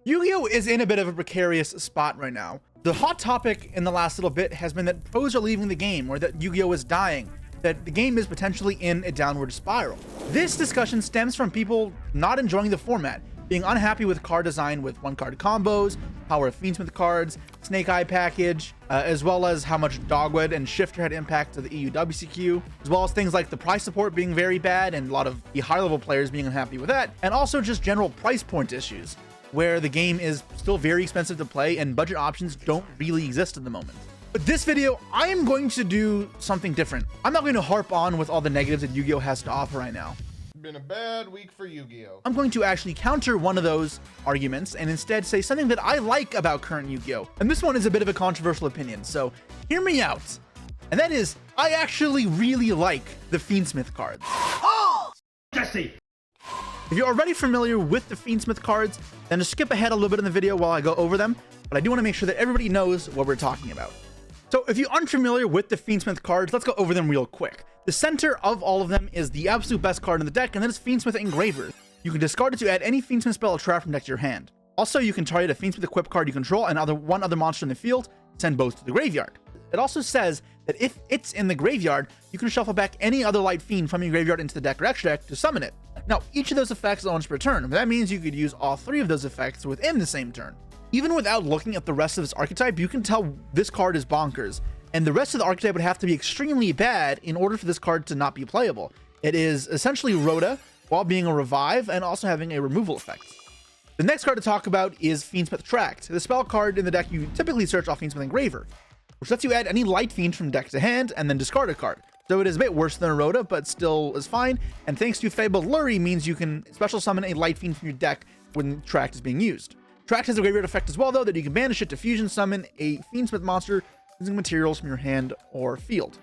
Yu-Gi-Oh is in a bit of a precarious spot right now. The hot topic in the last little bit has been that pros are leaving the game, or that Yu-Gi-Oh is dying, that the game is potentially in a downward spiral. This discussion stems from people not enjoying the format, being unhappy with card design with one-card combos, power of Fiendsmith cards, Snake Eye package, as well as how much Dogwood and Shifter had impact to the EU WCQ, as well as things like the price support being very bad and a lot of the high-level players being unhappy with that, and also just general price point issues, where the game is still very expensive to play and budget options don't really exist at the moment. But this video, I am going to do something different. I'm not going to harp on with all the negatives that Yu-Gi-Oh has to offer right now. Been a bad week for Yu-Gi-Oh. I'm going to actually counter one of those arguments and instead say something that I like about current Yu-Gi-Oh! And this one is a bit of a controversial opinion, so hear me out. And that is, I actually really like the Fiendsmith cards. Oh! Jesse! If you're already familiar with the Fiendsmith cards, then just skip ahead a little bit in the video while I go over them, but I do want to make sure that everybody knows what we're talking about. So if you're unfamiliar with the Fiendsmith cards, let's go over them real quick. The center of all of them is the absolute best card in the deck, and that is Fiendsmith Engraver. You can discard it to add any Fiendsmith spell or trap from deck to your hand. Also, you can target a Fiendsmith equip card you control and one other monster in the field, send both to the graveyard. It also says that if it's in the graveyard, you can shuffle back any other light fiend from your graveyard into the deck or extra deck to summon it. Now, each of those effects is once per turn, but that means you could use all three of those effects within the same turn. Even without looking at the rest of this archetype, you can tell this card is bonkers, and the rest of the archetype would have to be extremely bad in order for this card to not be playable. It is essentially Rhoda, while being a revive and also having a removal effect. The next card to talk about is Fiendsmith Tract. The spell card in the deck you typically search off Fiendsmith Engraver, which lets you add any light fiend from deck to hand and then discard a card. So it is a bit worse than a Rhoda, but still is fine, and thanks to Fabled Lurry means you can special summon a light fiend from your deck when Tract is being used. Tract has a graveyard effect as well, though, that you can banish it to fusion summon a Fiendsmith monster using materials from your hand or field.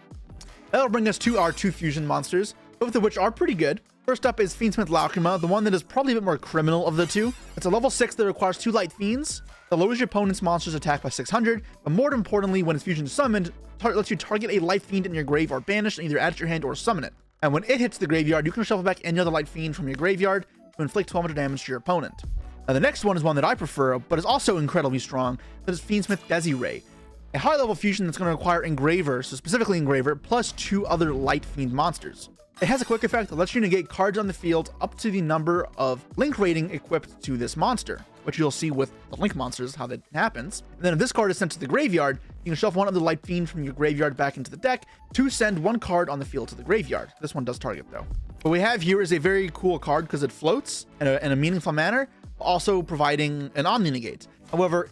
That'll bring us to our two fusion monsters, both of which are pretty good. First up is Fiendsmith Lacrima, the one that is probably a bit more criminal of the two. It's a level 6 that requires 2 light fiends, that lowers your opponent's monster's attack by 600, but more importantly, when it's fusion summoned, lets you target a light fiend in your grave or banish and either add it to your hand or summon it. And when it hits the graveyard, you can shuffle back any other light fiend from your graveyard to inflict 1200 damage to your opponent. Now the next one is one that I prefer, but is also incredibly strong, that is Fiendsmith Desiree. A high-level fusion that's going to require Engraver, so specifically Engraver, plus 2 other light fiend monsters. It has a quick effect that lets you negate cards on the field up to the number of link rating equipped to this monster, which you'll see with the link monsters how that happens. And then if this card is sent to the graveyard, you can shuffle one other light fiend from your graveyard back into the deck to send one card on the field to the graveyard. This one does target though. What we have here is a very cool card because it floats in a meaningful manner, also providing an Omni Negate. However,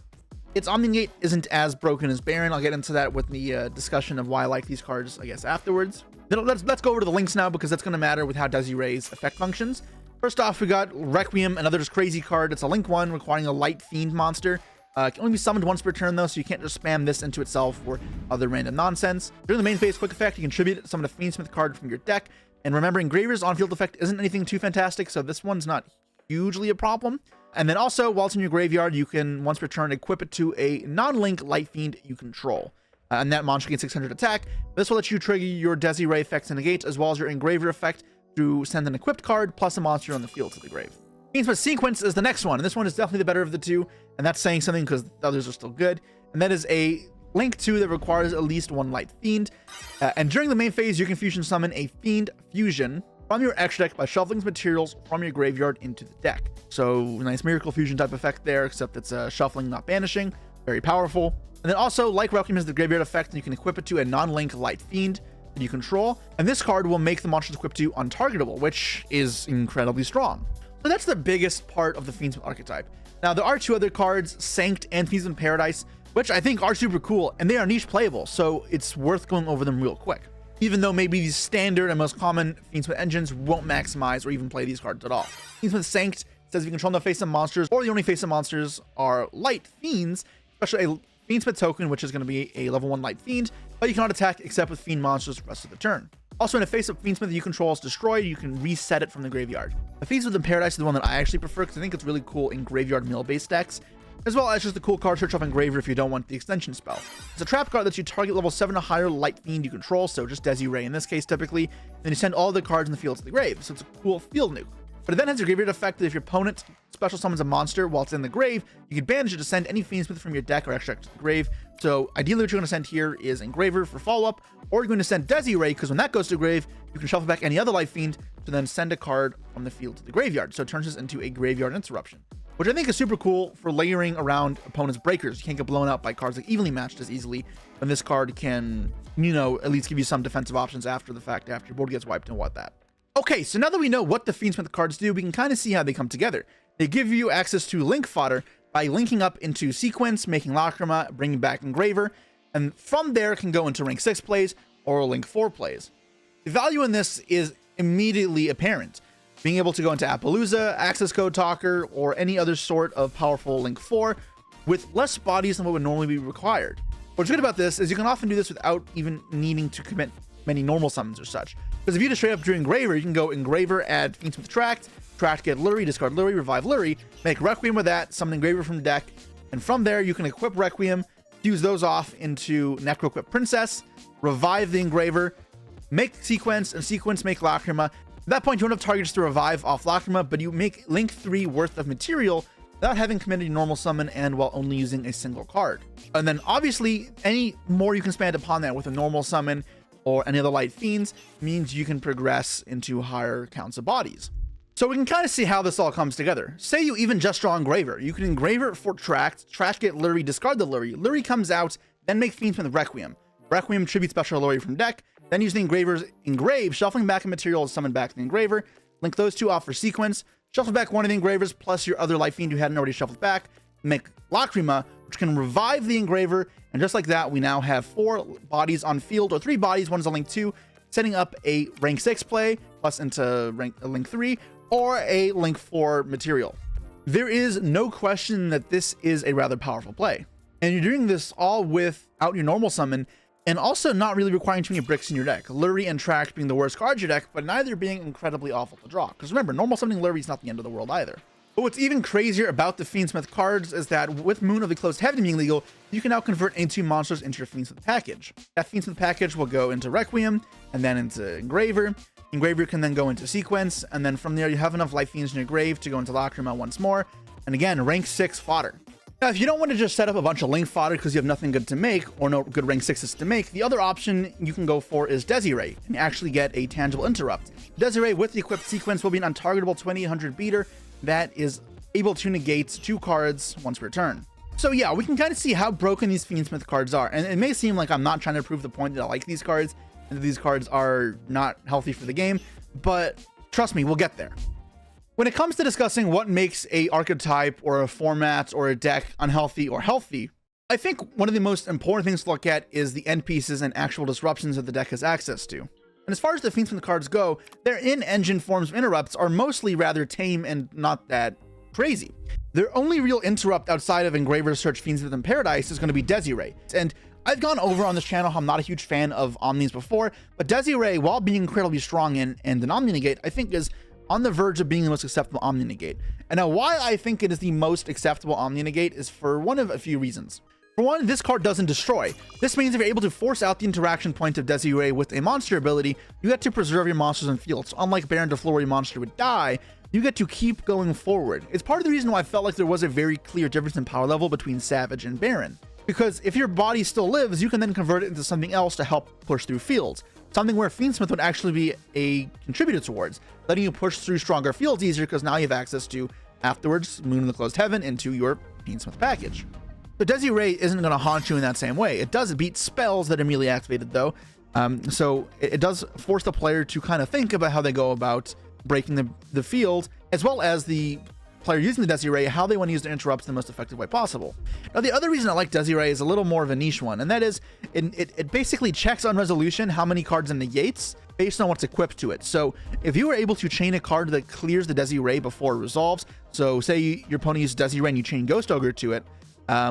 its Omni Negate isn't as broken as Baron. I'll get into that with the discussion of why I like these cards, I guess, afterwards. Then let's go over to the links now, because that's going to matter with how Desiree's effect functions. First off, we got Requiem, another just crazy card. It's a link 1 requiring a light fiend monster. It can only be summoned once per turn though, so you can't just spam this into itself or other random nonsense. During the main phase quick effect, you can tribute summon a Fiendsmith card from your deck. And remember, Engraver's on-field effect isn't anything too fantastic, so this one's not hugely a problem. And then also, while it's in your graveyard, you can once per turn equip it to a non-link light fiend you control. And that monster gains 600 attack. This will let you trigger your Desiree effects and negates, as well as your Engraver effect to send an equipped card plus a monster on the field to the grave. Fiendsmith Sequence is the next one, and this one is definitely the better of the two, and that's saying something because the others are still good. And that is a link 2 that requires at least 1 light fiend. And during the main phase, you can fusion summon a fiend fusion from your extra deck by shuffling materials from your graveyard into the deck. So nice miracle fusion type effect there, except it's shuffling, not banishing. Very powerful. And then also, like Requiem has the graveyard effect, and you can equip it to a non-link light fiend that you control. And this card will make the monsters equipped to untargetable, which is incredibly strong. So that's the biggest part of the Fiendsmith archetype. Now, there are 2 other cards, Sanct and Fiendsmith Paradise, which I think are super cool, and they are niche playable, so it's worth going over them real quick. Even though maybe the standard and most common Fiendsmith engines won't maximize or even play these cards at all. Fiendsmith Sanct says if you control no face-up monsters, or the only face-up monsters are light fiends, especially a Fiendsmith token, which is going to be a level 1 light fiend, but you cannot attack except with fiend monsters the rest of the turn. Also, in a face-up Fiendsmith that you control is destroyed, you can reset it from the graveyard. The Fiendsmith in Paradise is the one that I actually prefer because I think it's really cool in graveyard mill-based decks, as well as just the cool card search off Engraver if you don't want the extension spell. It's a trap card that you target level 7 or higher light fiend you control, so just Desiree in this case typically, then you send all the cards in the field to the grave, so it's a cool field nuke. But it then has a graveyard effect that if your opponent special summons a monster while it's in the grave, you can banish it to send any Fiendsmith from your deck or extract to the grave. So ideally what you're going to send here is Engraver for follow-up, or you're going to send Desiree, because when that goes to grave, you can shuffle back any other Life Fiend to then send a card from the field to the graveyard. So it turns this into a graveyard interruption, which I think is super cool for layering around opponents' breakers. You can't get blown out by cards like evenly matched as easily, and this card can, you know, at least give you some defensive options after the fact, after your board gets wiped and what that. Okay, so now that we know what the Fiendsmith cards do, we can kind of see how they come together. They give you access to link fodder by linking up into sequence, making Lacrima, bringing back Engraver, and from there can go into rank 6 plays or link 4 plays. The value in this is immediately apparent. Being able to go into Appaloosa, Access Code Talker, or any other sort of powerful link 4 with less bodies than what would normally be required. What's good about this is you can often do this without even needing to commit many normal summons or such. Because if you just straight up do Engraver, you can go Engraver, add Fiendsmith Tract, get Lurie, discard Lurie, revive Lurie, make Requiem with that, summon Engraver from the deck, and from there you can equip Requiem, fuse those off into Necro-Equip Princess, revive the Engraver, make Sequence, and Sequence make Lacrima. At that point, you don't have targets to revive off Lacrima, but you make Link 3 worth of material without having committed a normal summon and while only using a single card. And then obviously, any more you can expand upon that with a normal summon or any other light fiends means you can progress into higher counts of bodies. So we can kind of see how this all comes together. Say you even just draw Engraver. You can Engraver for Tract, get Lurie, discard the Lurie. Lurie comes out, then make Fiendsmith Requiem. Requiem tribute special Lurie from deck, then use the Engraver's Engrave, shuffling back a material to summon back the Engraver, link those two off for sequence, shuffle back one of the Engravers plus your other Life Fiend you hadn't already shuffled back, make Lacrima, which can revive the Engraver, and just like that, we now have 4 bodies on field, or 3 bodies, one's a link 2, setting up a rank 6 play, plus into link 3, or a link 4 material. There is no question that this is a rather powerful play. And you're doing this all without your normal summon, and also not really requiring too many bricks in your deck. Lurie and Tract being the worst cards in your deck, but neither being incredibly awful to draw. Because remember, normal summoning Lurie is not the end of the world either. But what's even crazier about the Fiendsmith cards is that with Moon of the Closed Heaven being legal, you can now convert any 2 monsters into your Fiendsmith package. That Fiendsmith package will go into Requiem, and then into Engraver. Engraver can then go into Sequence, and then from there you have enough Life Fiends in your grave to go into Lacrima once more. And again, rank 6 fodder. Now, if you don't want to just set up a bunch of link fodder because you have nothing good to make, or no good rank 6s to make, the other option you can go for is Desiree, and actually get a tangible interrupt. Desiree with the equipped sequence will be an untargetable 2800 beater that is able to negate 2 cards once per turn. So yeah, we can kind of see how broken these Fiendsmith cards are, and it may seem like I'm not trying to prove the point that I like these cards, and that these cards are not healthy for the game, but trust me, we'll get there. When it comes to discussing what makes a archetype or a format or a deck unhealthy or healthy, I think one of the most important things to look at is the end pieces and actual disruptions that the deck has access to. And as far as the Fiendsmith cards go, their in-engine forms of interrupts are mostly rather tame and not that crazy. Their only real interrupt outside of Engraver's Search, Fiendsmith, and Paradise is going to be Desiree. And I've gone over on this channel how I'm not a huge fan of Omnis before, but Desiree, while being incredibly strong and an Omni Negate, I think is on the verge of being the most acceptable Omni Negate. And now why I think it is the most acceptable Omni Negate is for one of a few reasons. For one, this card doesn't destroy. This means if you're able to force out the interaction point of Desiree with a monster ability, you get to preserve your monsters in field. So unlike Baron de Fleur, where your monster would die, you get to keep going forward. It's part of the reason why I felt like there was a very clear difference in power level between Savage and Baron. Because if your body still lives, you can then convert it into something else to help push through fields. Something where Fiendsmith would actually be a contributor towards, letting you push through stronger fields easier because now you have access to, afterwards, Moon in the Closed Heaven into your Fiendsmith package. But Desiree isn't going to haunt you in that same way. It does beat spells that are immediately activated though, so it does force the player to kind of think about how they go about breaking the field, as well as the player using the Desiree, how they want to use their interrupts in the most effective way possible. Now, the other reason I like Desiree is a little more of a niche one, and that is it basically checks on resolution how many cards it negates based on what's equipped to it. So if you were able to chain a card that clears the Desiree before it resolves, so say your opponent uses Desiree and you chain Ghost Ogre to it,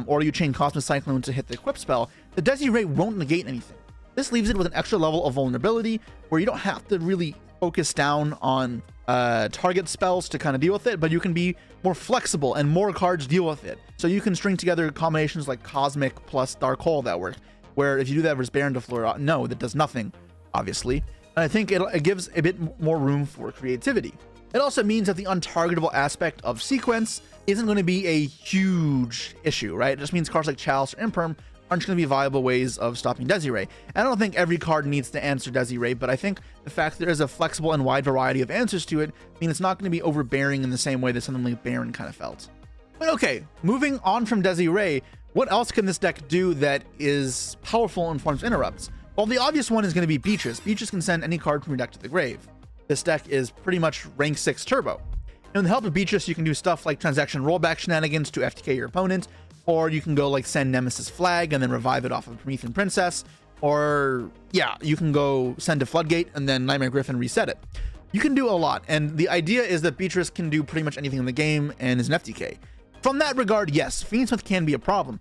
or you chain Cosmic Cyclone to hit the equip spell, the Desiree won't negate anything. This leaves it with an extra level of vulnerability where you don't have to really focus down on target spells to kind of deal with it, but you can be more flexible and more cards deal with it. So you can string together combinations like Cosmic plus Dark Hole that work, where if you do that versus Baron de Fleur, no, that does nothing, obviously. And I think it gives a bit more room for creativity. It also means that the untargetable aspect of sequence isn't going to be a huge issue, right? It just means cards like Chalice or Imperm aren't going to be viable ways of stopping Desiree. And I don't think every card needs to answer Desiree, but I think the fact that there is a flexible and wide variety of answers to it means it's not going to be overbearing in the same way that something like Baron kind of felt. But okay, moving on from Desiree, what else can this deck do that is powerful and forms interrupts? Well, the obvious one is going to be Beatrice. Beatrice can send any card from your deck to the grave. This deck is pretty much rank 6 turbo. And with the help of Beatrice, you can do stuff like transaction rollback shenanigans to FTK your opponent, or you can go like send Nemesis Flag and then revive it off of Promethean Princess, or yeah, you can go send a Floodgate and then Nightmare Griffin reset it. You can do a lot, and the idea is that Beatrice can do pretty much anything in the game and is an FTK. From that regard, yes, Fiendsmith can be a problem,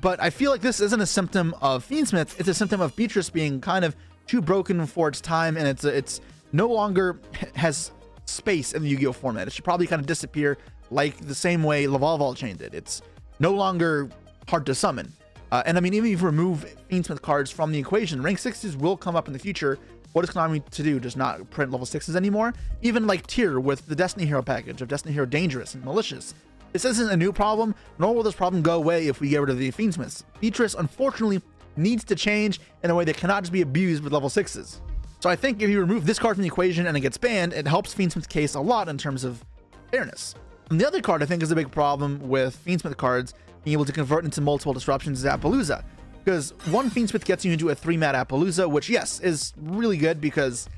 but I feel like this isn't a symptom of Fiendsmith, it's a symptom of Beatrice being kind of too broken for its time, and it's no longer has space in the Yu-Gi-Oh format. It should probably kind of disappear like the same way Laval Chain did. It's no longer hard to summon. And I mean, even if you remove Fiendsmith cards from the equation, rank 6s will come up in the future. What is Konami to do? Just not print level 6s anymore? Even like Tier with the Destiny Hero package of Destiny Hero Dangerous and Malicious. This isn't a new problem, nor will this problem go away if we get rid of the Fiendsmiths. Beatrice, unfortunately, needs to change in a way that cannot just be abused with level 6s. So I think if you remove this card from the equation and it gets banned, it helps Fiendsmith's case a lot in terms of fairness. And the other card I think is a big problem with Fiendsmith cards being able to convert into multiple disruptions is Appaloosa. Because one Fiendsmith gets you into a 3-mat Appaloosa, which yes, is really good because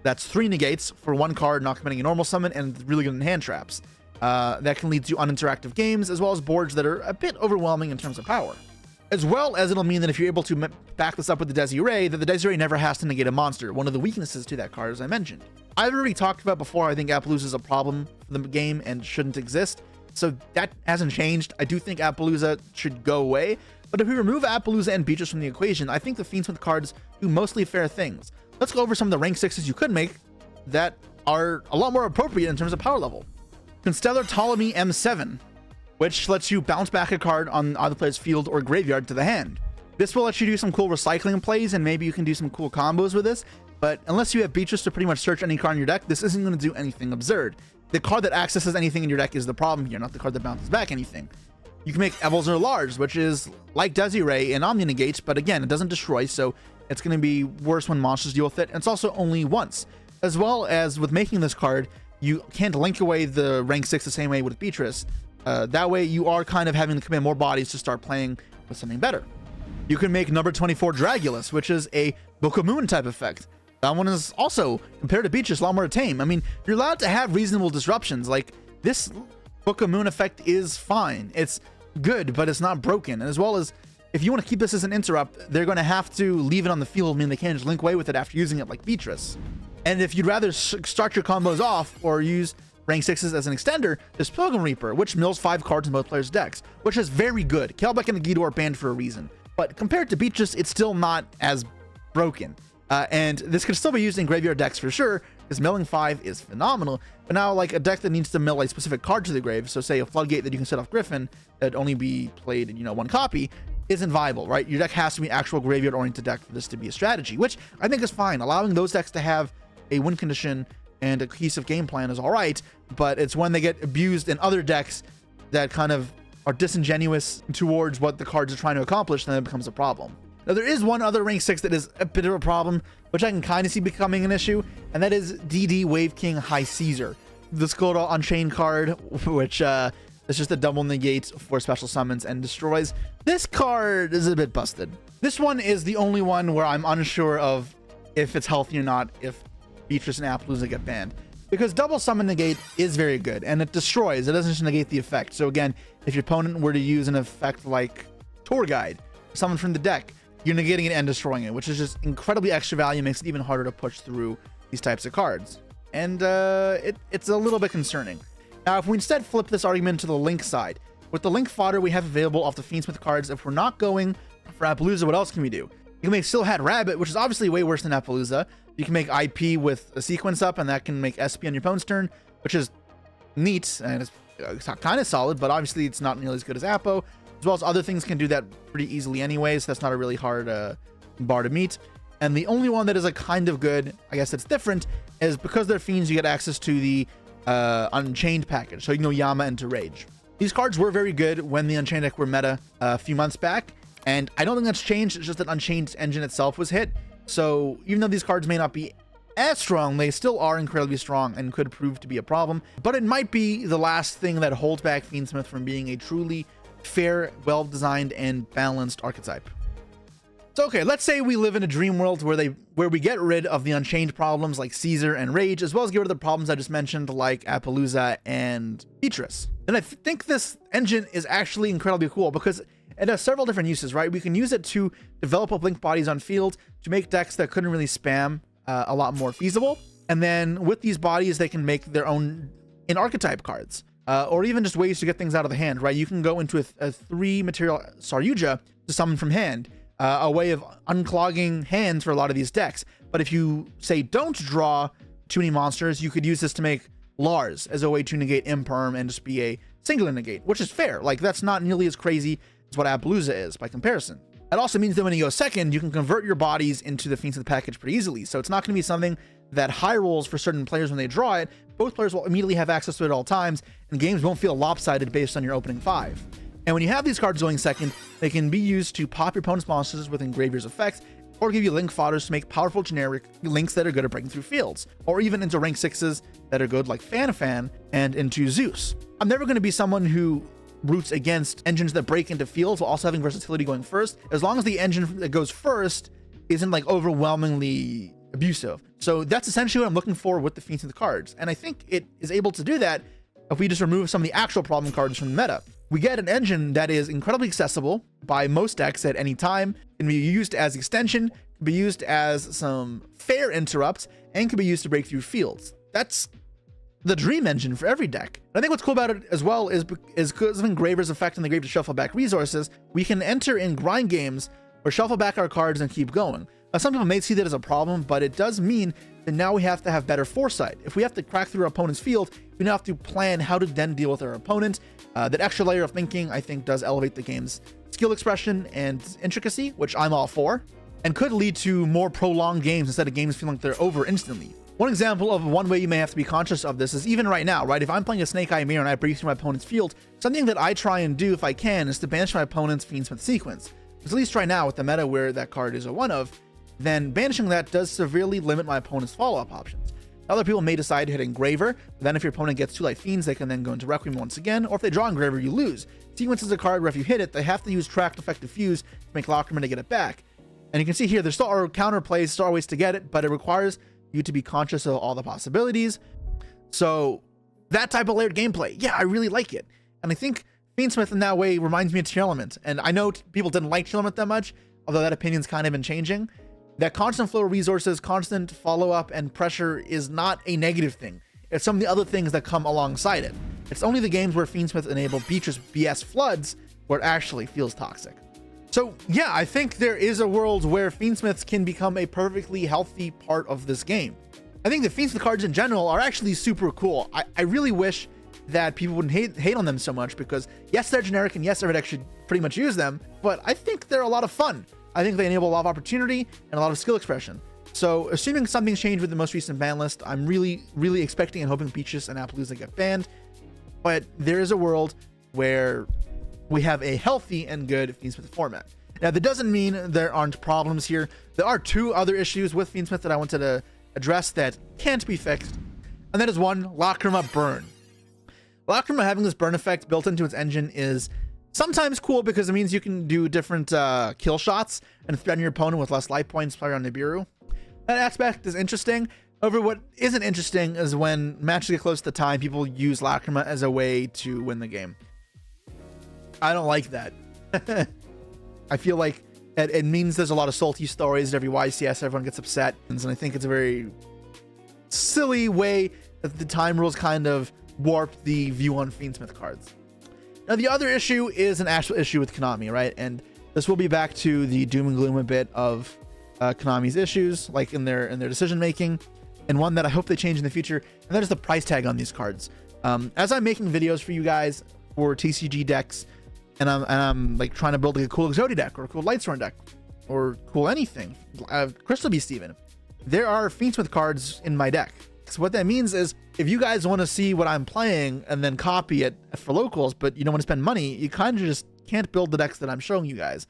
that's 3 negates for one card not committing a normal summon and really good in hand traps. That can lead to uninteractive games as well as boards that are a bit overwhelming in terms of power. As well as it'll mean that if you're able to back this up with the Desiree, that the Desiree never has to negate a monster, one of the weaknesses to that card as I mentioned. I've already talked about before, I think Appaloosa is a problem for the game and shouldn't exist, so that hasn't changed. I do think Appaloosa should go away, but if we remove Appaloosa and Beatrice from the equation, I think the Fiendsmith cards do mostly fair things. Let's go over some of the rank 6s you could make that are a lot more appropriate in terms of power level. Constellar Ptolemy M7, which lets you bounce back a card on either player's field or graveyard to the hand. This will let you do some cool recycling plays, and maybe you can do some cool combos with this, but unless you have Beatrice to pretty much search any card in your deck, this isn't going to do anything absurd. The card that accesses anything in your deck is the problem here, not the card that bounces back anything. You can make Evolzer Large, which is like Desiree and Omni Negates, but again, it doesn't destroy, so it's going to be worse when monsters deal with it, and it's also only once. As well as with making this card, you can't link away the rank 6 the same way with Beatrice. That way you are kind of having to command more bodies to start playing with something better. You can make number 24 Dragulus, which is a Book of Moon type effect. That one is also, compared to Beatrice, a lot more tame. I mean, you're allowed to have reasonable disruptions. Like, this Book of Moon effect is fine. It's good, but it's not broken. And as well as, if you want to keep this as an interrupt, they're going to have to leave it on the field, meaning they can't just link away with it after using it like Beatrice. And if you'd rather start your combos off or use rank 6s as an extender, there's Pilgrim Reaper, which mills 5 cards in both players' decks, which is very good. Kelbeck and Agido are banned for a reason. But compared to Beatrice, it's still not as broken. And this can still be used in graveyard decks for sure, because milling 5 is phenomenal. But now, like a deck that needs to mill a specific card to the grave, so say a Floodgate that you can set off Griffin, that only be played in, 1 copy, isn't viable, right? Your deck has to be actual graveyard-oriented deck for this to be a strategy, which I think is fine. Allowing those decks to have a win condition and a cohesive game plan is all right, but it's when they get abused in other decks that kind of are disingenuous towards what the cards are trying to accomplish, then it becomes a problem. Now, there is one other rank 6 that is a bit of a problem, which I can kind of see becoming an issue, and that is DD Wave King High Caesar. The Scrotal Unchained card, which is just a double negate for special summons and destroys. This card is a bit busted. This one is the only one where I'm unsure of if it's healthy or not, if Beatrice and Appaloosa get banned. Because double summon negate is very good, and it destroys, it doesn't just negate the effect. So again, if your opponent were to use an effect like Tour Guide, summon from the deck, you're negating it and destroying it, which is just incredibly extra value, makes it even harder to push through these types of cards. And it's a little bit concerning. Now, if we instead flip this argument to the Link side, with the Link fodder we have available off the Fiendsmith cards, if we're not going for Appaloosa, what else can we do? You can make Still Hat Rabbit, which is obviously way worse than Appaloosa. You can make IP with a sequence up, and that can make SP on your opponent's turn, which is neat, and it's kind of solid, but obviously it's not nearly as good as Appo, as well as other things can do that pretty easily anyways. That's not a really hard bar to meet. And the only one that is a kind of good, I guess it's different, is because they're fiends, you get access to the Unchained package, so you know Yama into Rage. These cards were very good when the Unchained deck were meta a few months back, and I don't think that's changed. It's just that Unchained's engine itself was hit. So even though these cards may not be as strong, they still are incredibly strong and could prove to be a problem. But it might be the last thing that holds back Fiendsmith from being a truly fair, well-designed, and balanced archetype. So okay, let's say we live in a dream world where we get rid of the Unchained problems like Caesar and Rage, as well as get rid of the problems I just mentioned like Appaloosa and Beatrice. And I think this engine is actually incredibly cool because it has several different uses, right? We can use it to develop up link bodies on field to make decks that couldn't really spam a lot more feasible. And then with these bodies, they can make their own in-archetype cards, or even just ways to get things out of the hand, right? You can go into a 3-material Saryuja to summon from hand, a way of unclogging hands for a lot of these decks. But if you, say, don't draw too many monsters, you could use this to make Lars as a way to negate Imperm and just be a singular negate, which is fair. Like, that's not nearly as crazy as what Appaloosa is by comparison. It also means that when you go second, you can convert your bodies into the Fiendsmith package pretty easily. So it's not going to be something that high rolls for certain players when they draw it. Both players will immediately have access to it at all times, and games won't feel lopsided based on your opening 5. And when you have these cards going second, they can be used to pop your opponent's monsters with Engraver's effects, or give you link fodders to make powerful generic links that are good at breaking through fields, or even into rank 6s that are good like Fan and into Zeus. I'm never going to be someone who roots against engines that break into fields while also having versatility going first, as long as the engine that goes first isn't like overwhelmingly abusive. So that's essentially what I'm looking for with the Fiendsmith cards, and I think it is able to do that if we just remove some of the actual problem cards from the meta. We get an engine that is incredibly accessible by most decks at any time, can be used as extension, can be used as some fair interrupts, and can be used to break through fields. That's the dream engine for every deck. And I think what's cool about it as well is because of Engraver's effect on the grave to shuffle back resources, we can enter in grind games or shuffle back our cards and keep going. Some people may see that as a problem, but it does mean that now we have to have better foresight. If we have to crack through our opponent's field, we now have to plan how to then deal with our opponent. That extra layer of thinking, I think, does elevate the game's skill expression and intricacy, which I'm all for, and could lead to more prolonged games instead of games feeling like they're over instantly. One example of one way you may have to be conscious of this is even right now, right? If I'm playing a Snake Eye Mirror and I break through my opponent's field, something that I try and do if I can is to banish my opponent's Fiendsmith sequence. Because at least right now with the meta where that card is a one of, then banishing that does severely limit my opponent's follow-up options. Other people may decide to hit Engraver, but then if your opponent gets 2 Light Fiends, they can then go into Requiem once again, or if they draw Engraver, you lose. Sequence is a card where if you hit it, they have to use Tracked Effect Diffuse to make Lockerman to get it back. And you can see here, there still are counter plays, still are ways to get it, but it requires you to be conscious of all the possibilities. So that type of layered gameplay, yeah, I really like it. And I think Fiendsmith in that way reminds me of Tear Element. And I know people didn't like Tear Element that much, although that opinion's kind of been changing. That constant flow of resources, constant follow-up, and pressure is not a negative thing. It's some of the other things that come alongside it. It's only the games where Fiendsmith enable Beatrice BS floods where it actually feels toxic. So yeah, I think there is a world where Fiendsmiths can become a perfectly healthy part of this game. I think the Fiendsmith cards in general are actually super cool. I really wish that people wouldn't hate on them so much because yes, they're generic and yes, every deck should pretty much use them, but I think they're a lot of fun. I think they enable a lot of opportunity and a lot of skill expression. So assuming something's changed with the most recent ban list, I'm really expecting and hoping Beatrice and Appaloosa get banned. But there is a world where we have a healthy and good Fiendsmith format. Now, that doesn't mean there aren't problems here. There are 2 other issues with Fiendsmith that I wanted to address that can't be fixed. And that is 1, Lacrima Burn. Lacrima having this burn effect built into its engine is sometimes cool because it means you can do different kill shots and threaten your opponent with less life points player on Nibiru. That aspect is interesting. However, what isn't interesting is when matches get close to the time, people use Lacrima as a way to win the game. I don't like that. I feel like it means there's a lot of salty stories at every YCS, everyone gets upset, and I think it's a very silly way that the time rules kind of warp the view on Fiendsmith cards. Now, the other issue is an actual issue with Konami, right? And this will be back to the doom and gloom a bit of Konami's issues, like in their decision making, and one that I hope they change in the future, and that is the price tag on these cards. As I'm making videos for you guys for TCG decks, and I'm like trying to build like a cool Exodia deck or a cool Lightsworn deck or cool anything, Crystal Beast even, there are Fiendsmith cards in my deck. So what that means is if you guys want to see what I'm playing and then copy it for locals, but you don't want to spend money, you kind of just can't build the decks that I'm showing you guys.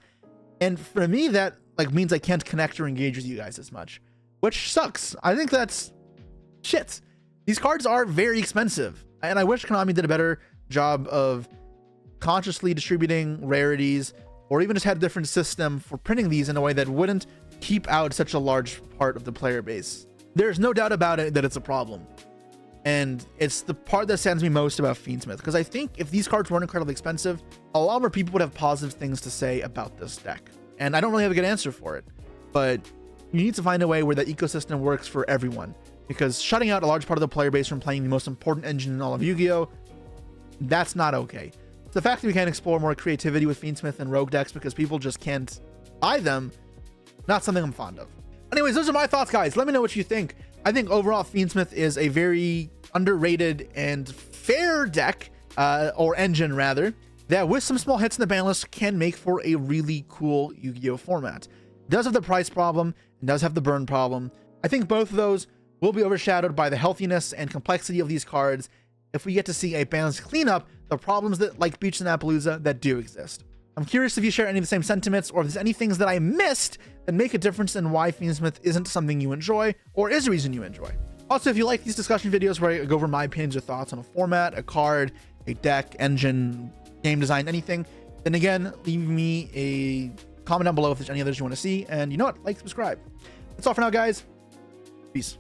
And for me, that like means I can't connect or engage with you guys as much, which sucks. I think that's shit. These cards are very expensive, and I wish Konami did a better job of consciously distributing rarities, or even just had a different system for printing these in a way that wouldn't keep out such a large part of the player base. There's no doubt about it that it's a problem. And it's the part that saddens me most about Fiendsmith, because I think if these cards weren't incredibly expensive, a lot more people would have positive things to say about this deck. And I don't really have a good answer for it, but you need to find a way where that ecosystem works for everyone, because shutting out a large part of the player base from playing the most important engine in all of Yu-Gi-Oh!, that's not okay. The fact that we can't explore more creativity with Fiendsmith and Rogue decks because people just can't buy them, not something I'm fond of. Anyways, those are my thoughts, guys. Let me know what you think. I think overall Fiendsmith is a very underrated and fair deck, or engine rather, that with some small hits in the ban list can make for a really cool Yu-Gi-Oh! Format. It does have the price problem, it does have the burn problem. I think both of those will be overshadowed by the healthiness and complexity of these cards if we get to see a balanced cleanup the problems that like Beach and Appaloosa that do exist. I'm curious if you share any of the same sentiments, or if there's any things that I missed that make a difference in why Fiendsmith isn't something you enjoy, or is a reason you enjoy. Also, if you like these discussion videos where I go over my opinions or thoughts on a format, a card, a deck, engine, game design, anything, then again, leave me a comment down below if there's any others you want to see, and you know what, like, subscribe. That's all for now, guys. Peace.